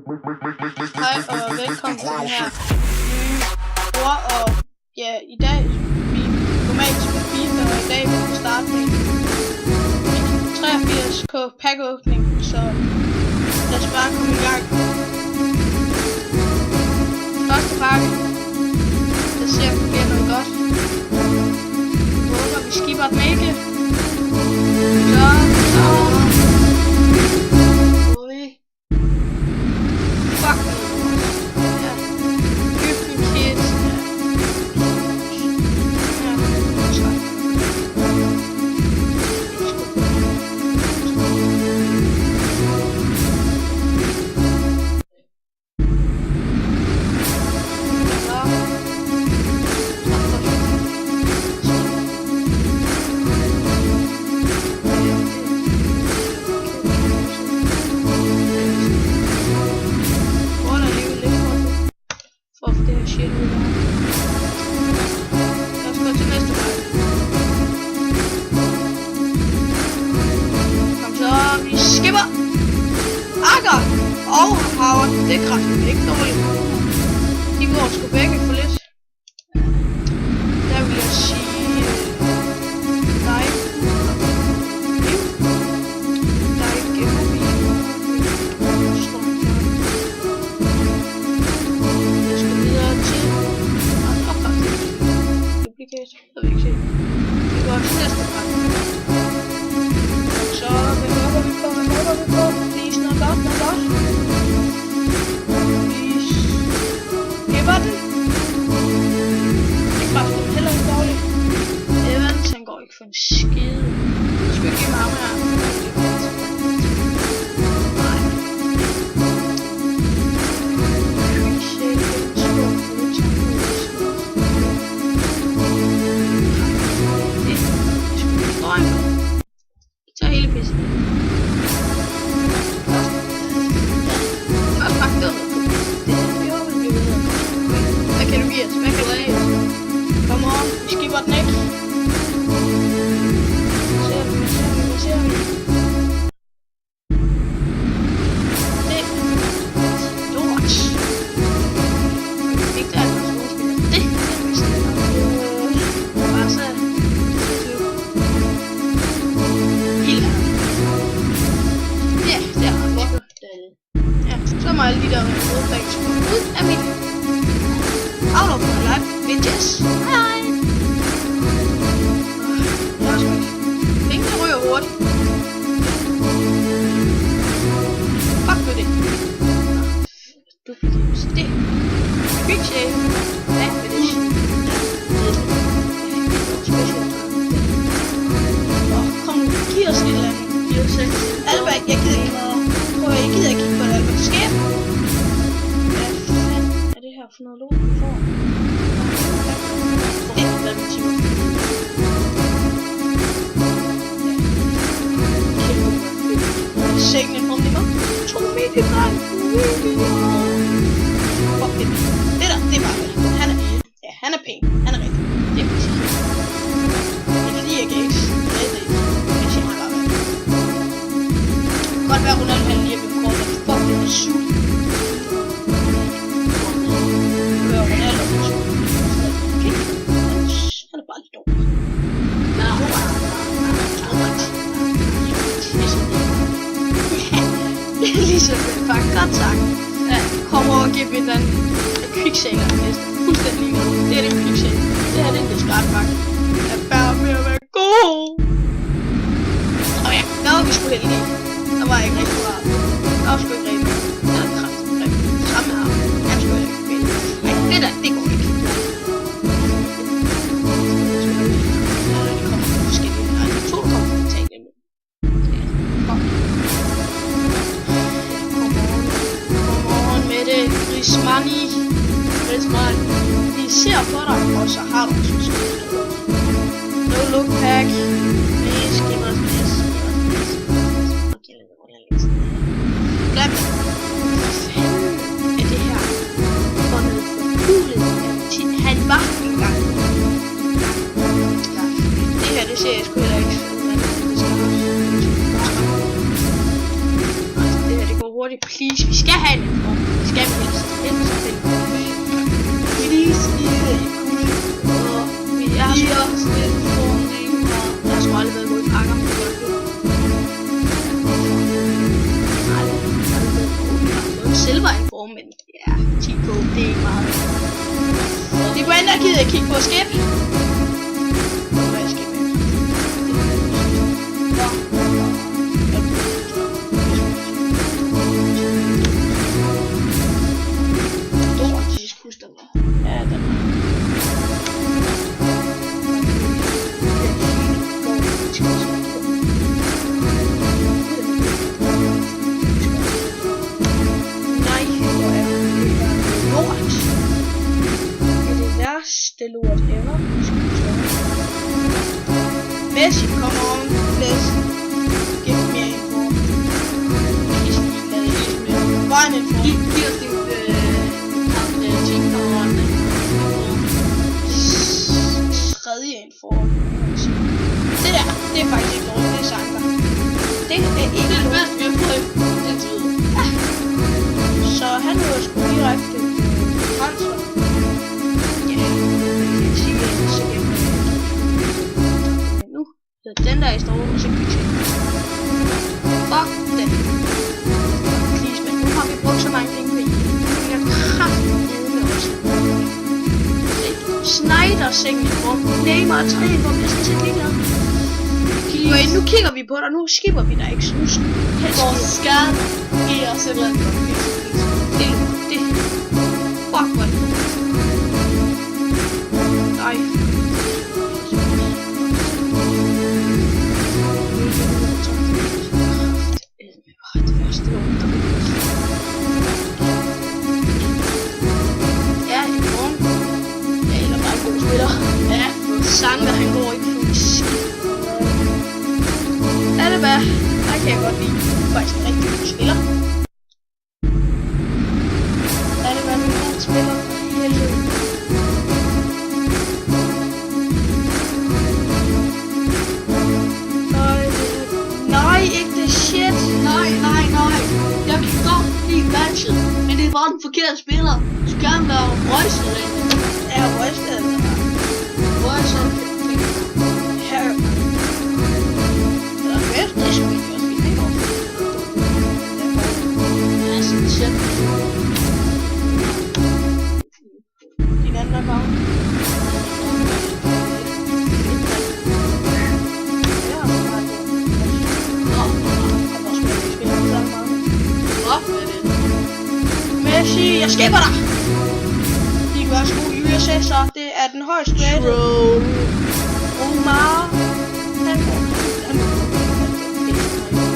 Hej og velkommen til den her nye ord, og ja, i dag vi normalt spiller FIFA, og i dag vil vi starte med 83k packåbning, så lad os bare komme i gang. Første pakke, det ser bliver noget godt. Jeg håber vi skipper den ikke. Og Howard, det er kraftigt ikke dårligt. De går sgu begge for lidt. Der vil jeg sige dig. Dig gemmer vi. Jeg skal videre til duplicate. Jeg vil ikke se. Vi går til næste pakke. Så hvad håber vi på? Please, noget godt. Evans, han går ikke for en skide. Nu skal jeg give mig ham her. Nej. Vi tager hele pidsen. Først pakke det. Vi håber, det bliver videre. Hvad kan du give os? Hvad kan du give os? Kom on, vi skipper den ikke. Hvad ser vi? Det er stort. Ikke der er noget skuespiller. Det er vist bare så. Helt her. Ja, der har vi. Ja, så må alle de der rodbacks ud af mit aflop på live bitches. Hej. Pengene ryger hurtigt. Fuck med det. Duplicates. Det. Quick shave. Back med det. Kom nu. Giv os et eller andet. Giv os et. Albert, jeg gider ikke noget. Prøv at jeg gider ikke kigge på det, Albert. Skab. Hvad fanden er det her for noget lort, vi får? Det er hvad vi timer. Sækkende problemer. 2 millioner. Fuck det. Det der, det var det. Han er, ja, han er pæn. Han er rigtig. Det er præcis. Det er fordi jeg gays. Det er det. Jeg siger mig bare hvad. Godt være Ronaldo han lige er blevet kort. Fuck det er sygt. Ronaldo er sygt. Okay. Han er bare lidt dårlig. Ligesom det var godt sagt. Ja, kom over og giv mig den quickshaker næste. Fuldstændig ligeglad. Det er det en quickshaker. Det her det er en discardpakke. Jeg er bare med at være god. Og ja, der var vi sgu heldige. Der var ikke rigtig meget. Der var sgu ikke rigtig noget. Der er kraftigt. Samme her. Jeg skulle ikke finde. Nej, det der, det går ikke. De kommer fra forskellige. Nej, de to kommer fra Italien. Grismani. Vi ser på dig, og så har du også skrevet. No look pack. Please give us this. Okay, lad mig læse det. Glem det. Hvad fanden er det her? For noget forkulet. Han var engang. Det her, det ser jeg sgu heller ikke. Men det skal også. hurtigt, please. Vi skal have en inform. Vi skal helst. Ellers er det please, jeg har sgu aldrig været imod pakker. Silver inform, men ja, 10 på, det er ikke meget. De går ind og gider kigge på skib. Hvad er skib med? Stor tiskus, den var. Ja, den var. Det lort ever. Messi kommer on. Let's give me a inform. Bare en inform. Giv os din teamkammerat. Tredje inform. Det der, det er faktisk ikke dårligt. Det er Sanka. Det er ikke det bedste, vi har fået indtil videre. Så han var sgu direkte transfer. Nu den der i står og så quicksave. Fuck den. Please, men nu har vi brugt så mange penge på I. Vi har kraftedeme også. Snyder-sengen rum. Neymar 3 rum. Jeg skal sætte ligeglad. Nu kigger vi på dig. Nu skipper vi dig ikke. Så nu vores skal give os et eller andet. Det. Fuck hvor det. Nej. Det værste lort, der vil. Ja, en morgen. Ja, eller bare en god spiller. Ja, Sanka, han går ikke for skidt. Er det bare? Der kan jeg godt lide. Faktisk en rigtig god spiller. Er det bare en god spiller? Helvede. Nej, ikke det shit. Nej. Jeg kan godt lide matchet, men det var den forkerte spiller. Du skal gerne være Røjsted. Ja, Røjsted. Røjsted. Ja. Det er fedt. Det skulle vi også finde ikke over. Ja, sådan shit. Din anden account. Messi, jeg skipper dig! De gør sgu Julius Cæsar, det er den højeste rated. Omar.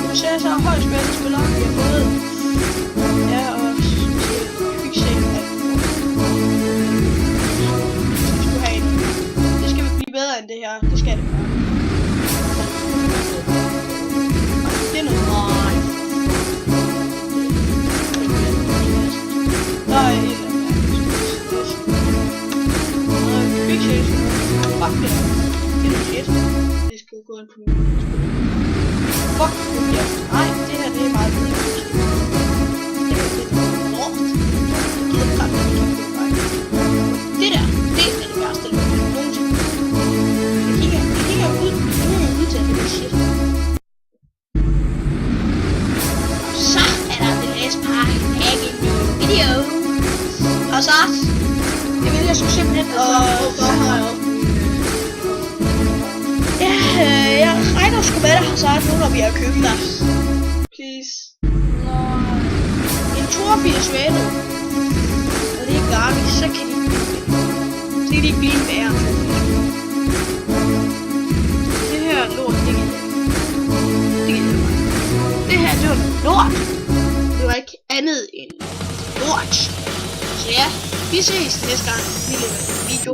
Julius Cæsar er højst rated spiller, vi har fået. Ja, og quicksave. Vi skulle have en. Det skal vi blive bedre end det her, det skal det bare. Det er noget meget. Fuck det der. Det er shit. Det skal gå ind på min spil. Fuck det der. Nej, det her det er meget bedre. Det er lidt lort. Jeg gider kraftigt ikke at gå. Det der, det er det værste lort nogensinde. Jeg kigger ud til det der shit. Og så er der det læs par hack in the video. Og så det vil jeg sgu simpelthen jeg regner sgu med dig, Hazard, nu når vi har købt dig. Please. En 82 rated. Og det er Garvey, så kan de ikke blive en værre. Det her lort, det gider jeg bare. Det her, det var lort. Det var ikke andet end lort. Så ja, vi ses næste gang, vi laver en video.